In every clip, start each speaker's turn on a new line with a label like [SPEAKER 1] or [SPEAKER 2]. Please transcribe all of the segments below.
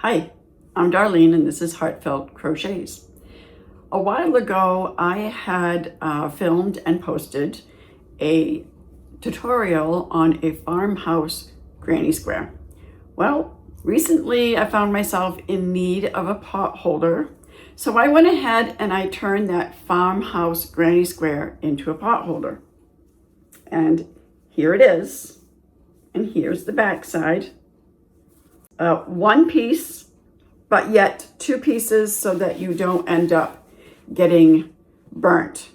[SPEAKER 1] Hi, I'm Darlene and this is Heartfelt Crochets. A while ago I had filmed and posted a tutorial on a farmhouse granny square. Well, recently I found myself in need of a pot holder, so I went ahead and I turned that farmhouse granny square into a pot holder. And here it is, and here's the back side. One piece, but yet two pieces so that you don't end up getting burnt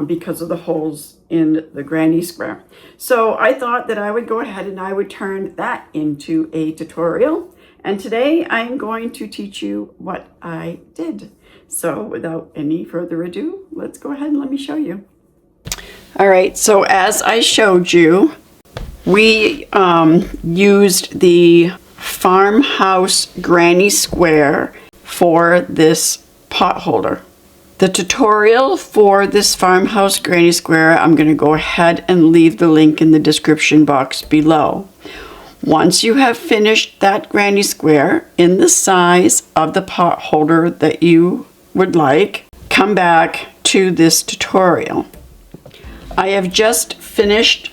[SPEAKER 1] because of the holes in the granny square. So I thought that I would go ahead and I would turn that into a tutorial. And today I'm going to teach you what I did. So without any further ado, let's go ahead and let me show you. All right, so as I showed you, we used the farmhouse granny square for this pot holder. The tutorial for this farmhouse granny square, I'm going to go ahead and leave the link in the description box below. Once you have finished that granny square in the size of the pot holder that you would like, come back to this tutorial. I have just finished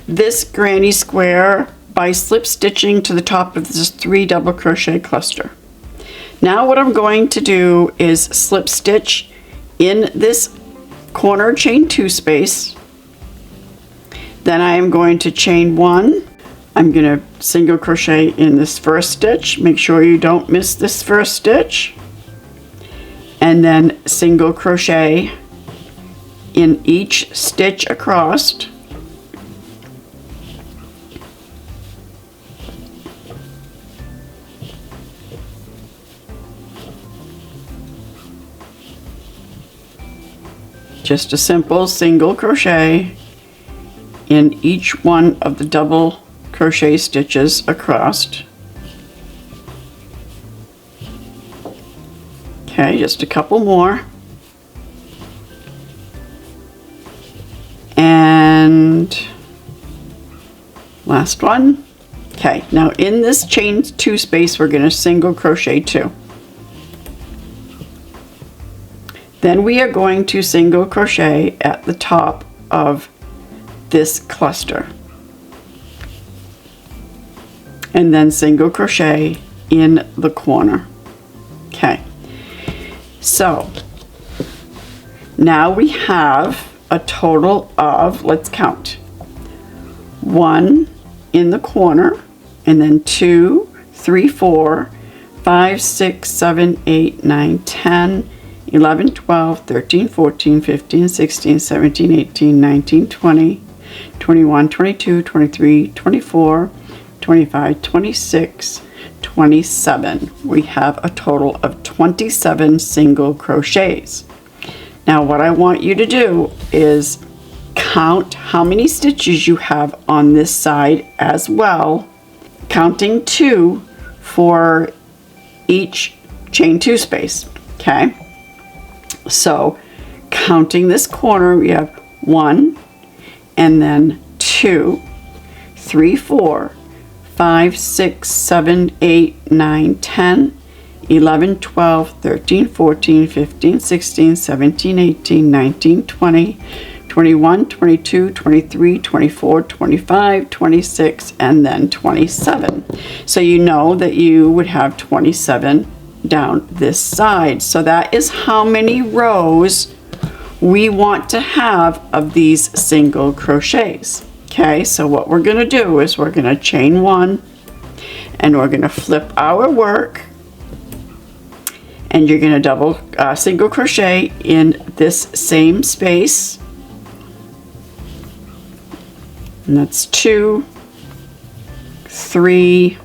[SPEAKER 1] this granny square by slip stitching to the top of this 3 double crochet cluster. Now what I'm going to do is slip stitch in this corner chain 2 space. Then I am going to chain 1. I'm going to single crochet in this first stitch. Make sure you don't miss this first stitch. And then single crochet in each stitch across. Just a simple single crochet in each one of the double crochet stitches across. Okay, just a couple more. And last one. Okay, now in this chain 2 space, we're going to single crochet 2. Then we are going to single crochet at the top of this cluster. And then single crochet in the corner. Okay. So now we have a total of, let's count, 1 in the corner, and then 2, 3, 4, 5, 6, 7, 8, 9, 10, 11, 12, 13, 14, 15, 16, 17, 18, 19, 20, 21, 22, 23, 24, 25, 26, 27. We have a total of 27 single crochets. Now what I want you to do is count how many stitches you have on this side as well, counting 2 for each chain 2 space, okay? So counting this corner, we have 1, and then 2, 3, 4, 5, 6, 7, 8, 9, 10, 11, 12, 13, 14, 15, 16, 17, 18, 19, 20, 21, 22, 23, 24, 25, 26, and then 27. So you know that you would have 27 down this side. So that is how many rows we want to have of these single crochets. Okay, so what we're going to do is we're going to chain 1 and we're going to flip our work, and you're going to double single crochet in this same space, and that's 2, 3,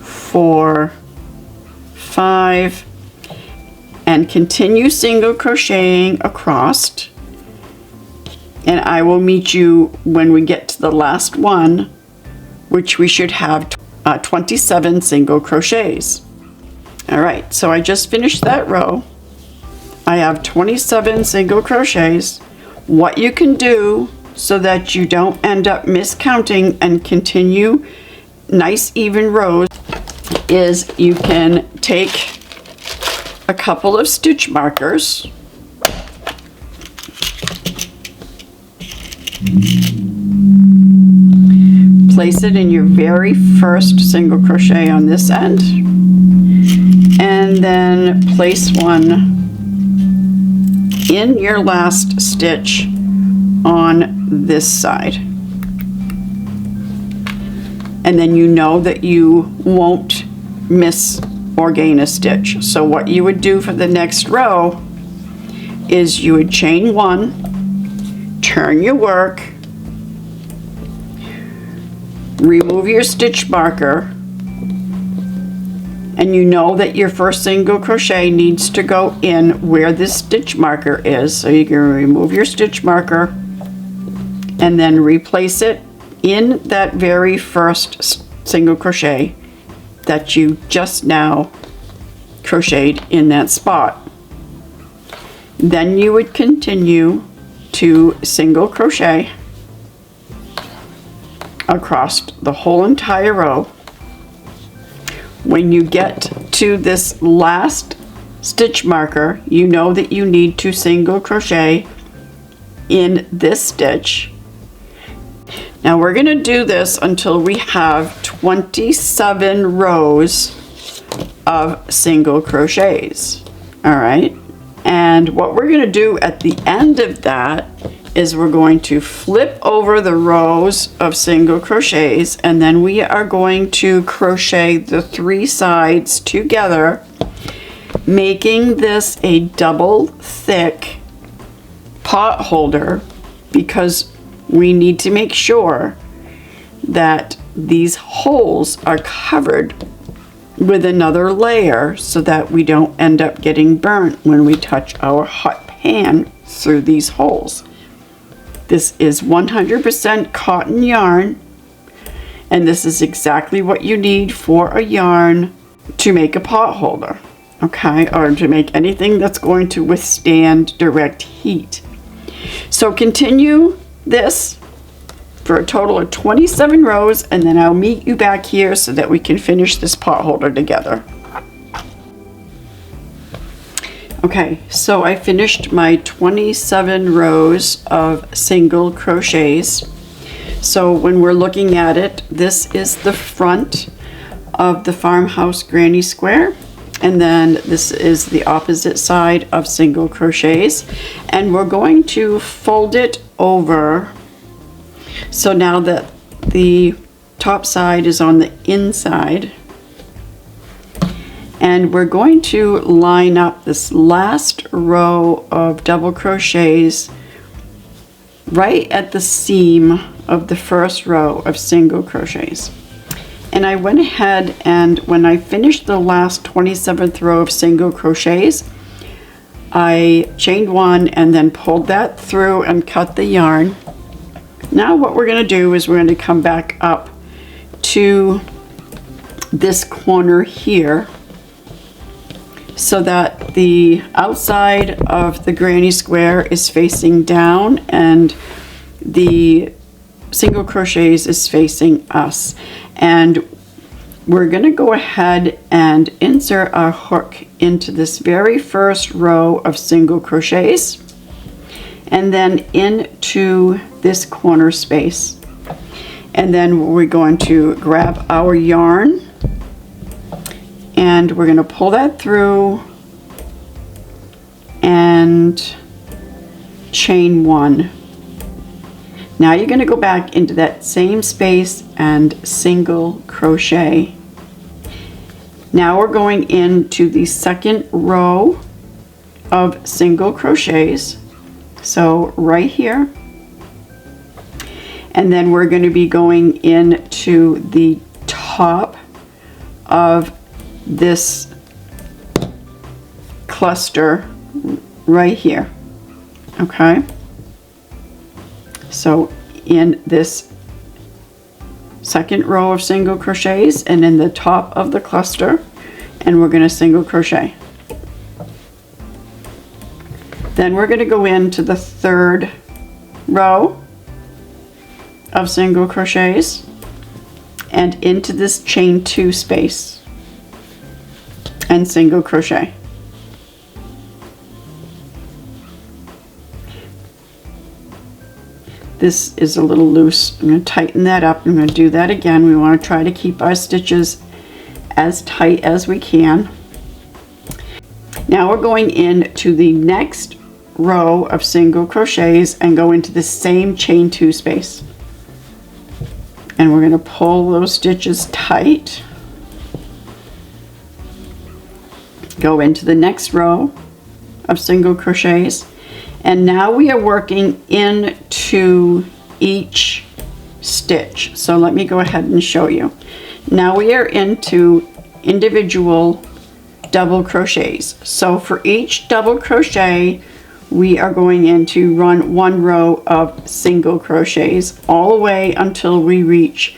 [SPEAKER 1] 4, 5, and continue single crocheting across, and I will meet you when we get to the last one, which we should have 27 single crochets. All right, so I just finished that row. I have 27 single crochets. What you can do so that you don't end up miscounting and continue nice even rows is you can take a couple of stitch markers, place it in your very first single crochet on this end, and then place one in your last stitch on this side. And then you know that you won't miss or gain a stitch. So what you would do for the next row is you would chain one, turn your work, remove your stitch marker, and you know that your first single crochet needs to go in where this stitch marker is. So you're going to remove your stitch marker and then replace it in that very first single crochet that you just now crocheted in that spot. Then you would continue to single crochet across the whole entire row. When you get to this last stitch marker, you know that you need to single crochet in this stitch. Now we're going to do this until we have 27 rows of single crochets. All right. And what we're going to do at the end of that is we're going to flip over the rows of single crochets, and then we are going to crochet the 3 sides together, making this a double thick pot holder, because we need to make sure that these holes are covered with another layer so that we don't end up getting burnt when we touch our hot pan through these holes. This is 100% cotton yarn, and this is exactly what you need for a yarn to make a pot holder, okay, or to make anything that's going to withstand direct heat. So continue this for a total of 27 rows, and then I'll meet you back here so that we can finish this pot holder together. Okay, so I finished my 27 rows of single crochets. So when we're looking at it, this is the front of the farmhouse granny square, and then this is the opposite side of single crochets, and we're going to fold it over. So now that the top side is on the inside, and we're going to line up this last row of double crochets right at the seam of the first row of single crochets. And I went ahead, and when I finished the last 27th row of single crochets, I chained one and then pulled that through and cut the yarn. Now what we're going to do is we're going to come back up to this corner here so that the outside of the granny square is facing down and the single crochets is facing us. And we're going to go ahead and insert our hook into this very first row of single crochets and then into this corner space. And then we're going to grab our yarn and we're going to pull that through and chain one. Now you're going to go back into that same space and single crochet. Now we're going into the second row of single crochets, so right here, and then we're going to be going into the top of this cluster right here. Okay, so in this second row of single crochets and in the top of the cluster, and we're going to single crochet. Then we're going to go into the third row of single crochets and into this chain two space. and single crochet. This is a little loose. I'm going to tighten that up. I'm going to do that again. We want to try to keep our stitches as tight as we can. Now we're going into the next row of single crochets and go into the same chain 2 space. And we're going to pull those stitches tight. Go into the next row of single crochets. And now we are working into each stitch. So let me go ahead and show you. Now we are into individual double crochets. So for each double crochet, we are going in to run 1 row of single crochets all the way until we reach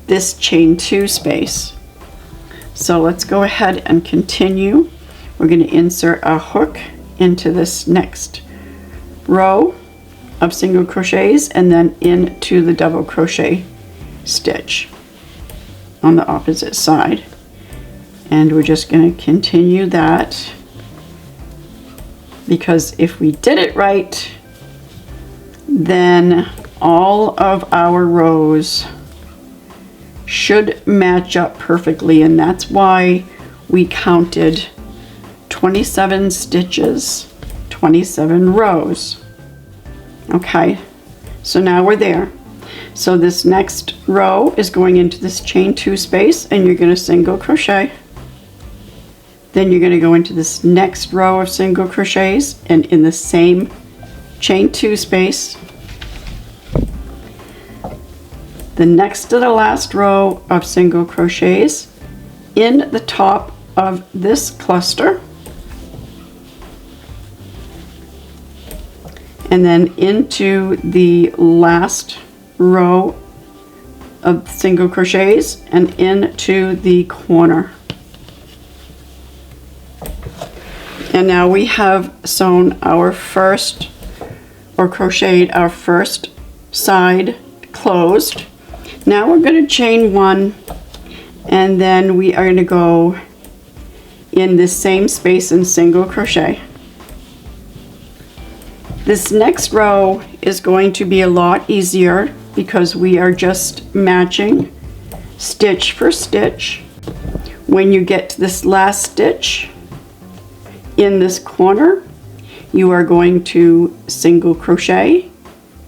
[SPEAKER 1] this chain 2 space. So let's go ahead and continue. We're going to insert a hook into this next row of single crochets and then into the double crochet stitch on the opposite side. And we're just going to continue that, because if we did it right, then all of our rows should match up perfectly, and that's why we counted 27 stitches, 27 rows. Okay, so now we're there. So this next row is going into this chain 2 space, and you're going to single crochet. Then you're going to go into this next row of single crochets, and in the same chain 2 space, the next to the last row of single crochets in the top of this cluster, and then into the last row of single crochets and into the corner. And now we have sewn our first, or crocheted our first side closed. Now we're going to chain 1, and then we are going to go in the same space and single crochet. This next row is going to be a lot easier because we are just matching stitch for stitch. When you get to this last stitch in this corner, you are going to single crochet,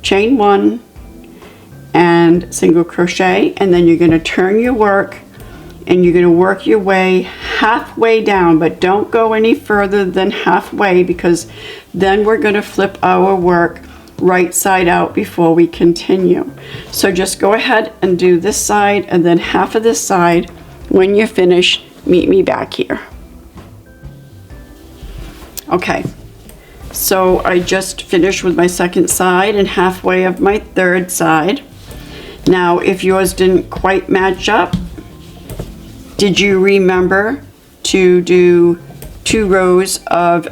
[SPEAKER 1] chain 1, and single crochet, and then you're going to turn your work and you're going to work your way halfway down, but don't go any further than halfway, because then we're going to flip our work right side out before we continue. So just go ahead and do this side and then half of this side. When you're finished, meet me back here. Okay, so I just finished with my second side and halfway of my third side. Now, if yours didn't quite match up, did you remember to do 2 rows of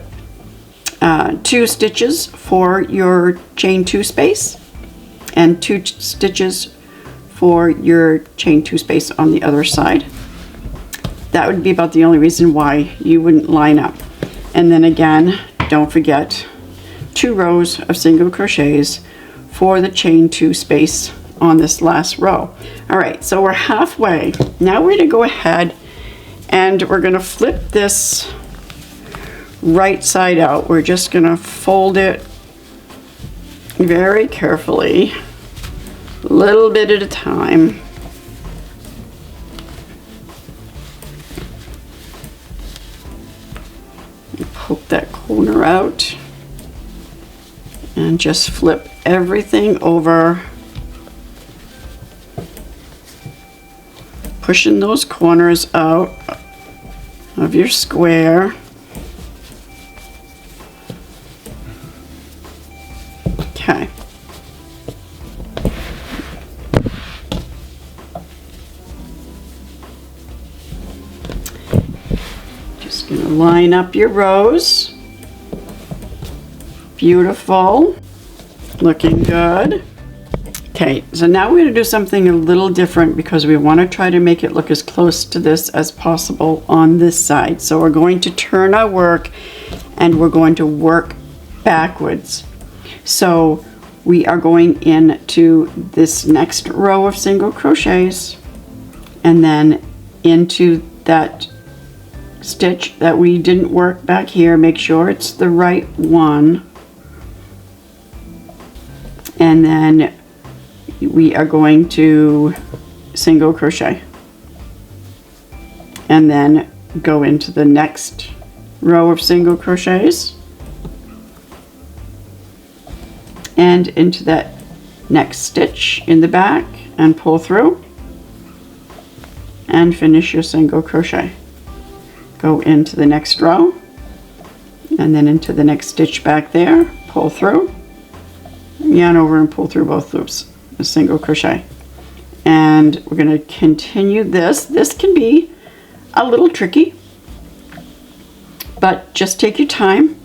[SPEAKER 1] 2 stitches for your chain 2 space and 2 stitches for your chain 2 space on the other side? That would be about the only reason why you wouldn't line up. And then again, don't forget 2 rows of single crochets for the chain 2 space on this last row. All right, so we're halfway. Now we're going to go ahead and we're going to flip this right side out. We're just going to fold it very carefully, a little bit at a time. Poke that corner out and just flip everything over, pushing those corners out of your square. Okay. Just going to line up your rows. Beautiful. Looking good. Okay, so now we're going to do something a little different because we want to try to make it look as close to this as possible on this side. So we're going to turn our work and we're going to work backwards. So we are going into this next row of single crochets and then into that stitch that we didn't work back here. Make sure it's the right one. And then we are going to single crochet and then go into the next row of single crochets and into that next stitch in the back and pull through and finish your single crochet. Go into the next row and then into the next stitch back there, pull through, yarn over and pull through both loops, a single crochet. And we're going to continue this. This can be a little tricky, but just take your time.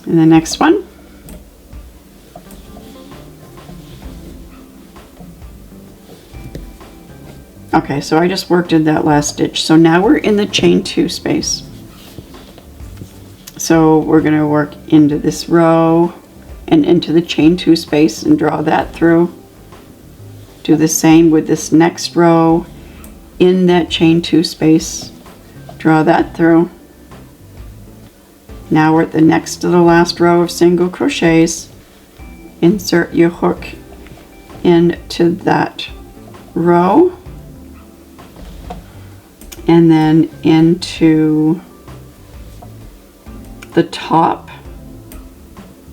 [SPEAKER 1] And the next one. Okay, so I just worked in that last stitch. So now we're in the chain 2 space. So we're going to work into this row and into the chain 2 space and draw that through. Do the same with this next row in that chain 2 space. Draw that through. Now we're at the next to the last row of single crochets. Insert your hook into that row and then into the top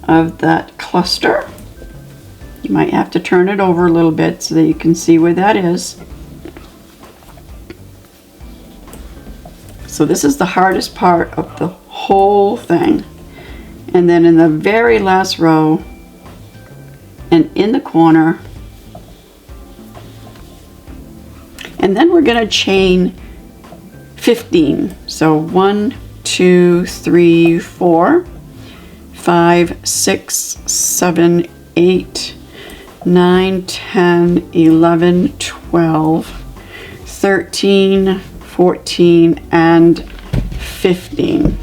[SPEAKER 1] of that cluster. You might have to turn it over a little bit so that you can see where that is. So this is the hardest part of the whole thing. And then in the very last row and in the corner, and then we're going to chain 15. So 1, 2, 3, 4, 5, 6, 7, 8, 9, 10, 11, 12, 13, 14, and 15.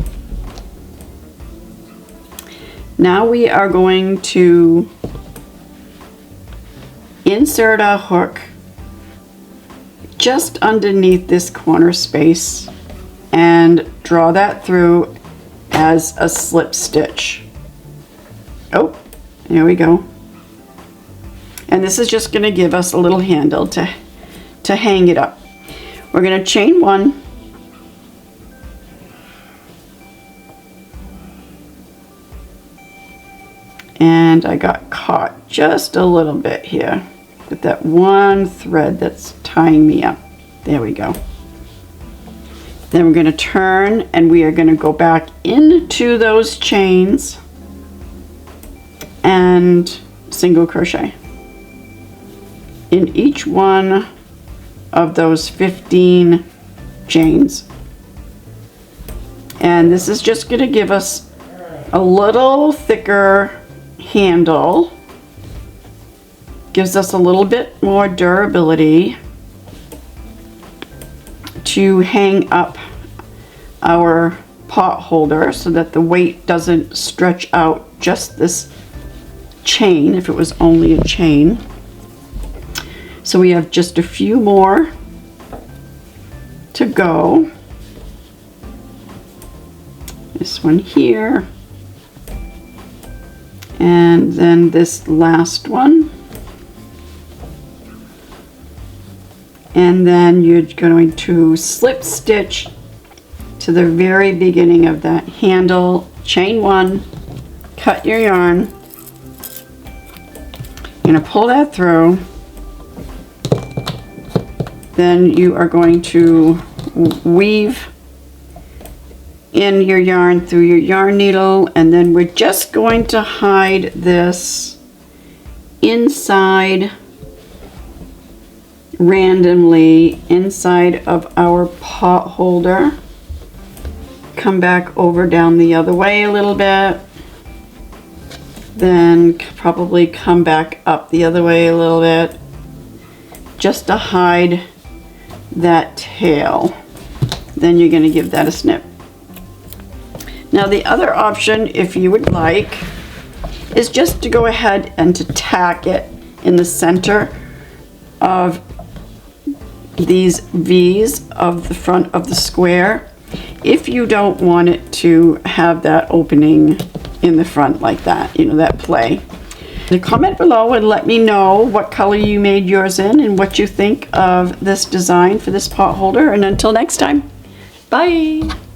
[SPEAKER 1] Now we are going to insert our hook just underneath this corner space and draw that through as a slip stitch. Oh, there we go. And this is just going to give us a little handle to hang it up. We're going to chain 1, and I got caught just a little bit here with that one thread that's tying me up. There we go. Then we're going to turn and we are going to go back into those chains and single crochet in each one of those 15 chains. And this is just going to give us a little thicker handle. Gives us a little bit more durability to hang up our pot holder so that the weight doesn't stretch out just this chain if it was only a chain. So we have just a few more to go. This one here, and then this last one. And then you're going to slip stitch to the very beginning of that handle, chain 1, cut your yarn. You're going to pull that through. Then you are going to weave in your yarn through your yarn needle, and then we're just going to hide this inside, randomly inside of our pot holder. Come back over down the other way a little bit. then probably come back up the other way a little bit just to hide that tail. Then you're going to give that a snip. Now the other option, if you would like, is just to go ahead and to tack it in the center of these V's of the front of the square, if you don't want it to have that opening in the front like that, you know, that play. Comment below and let me know what color you made yours in and what you think of this design for this pot holder. And until next time, bye!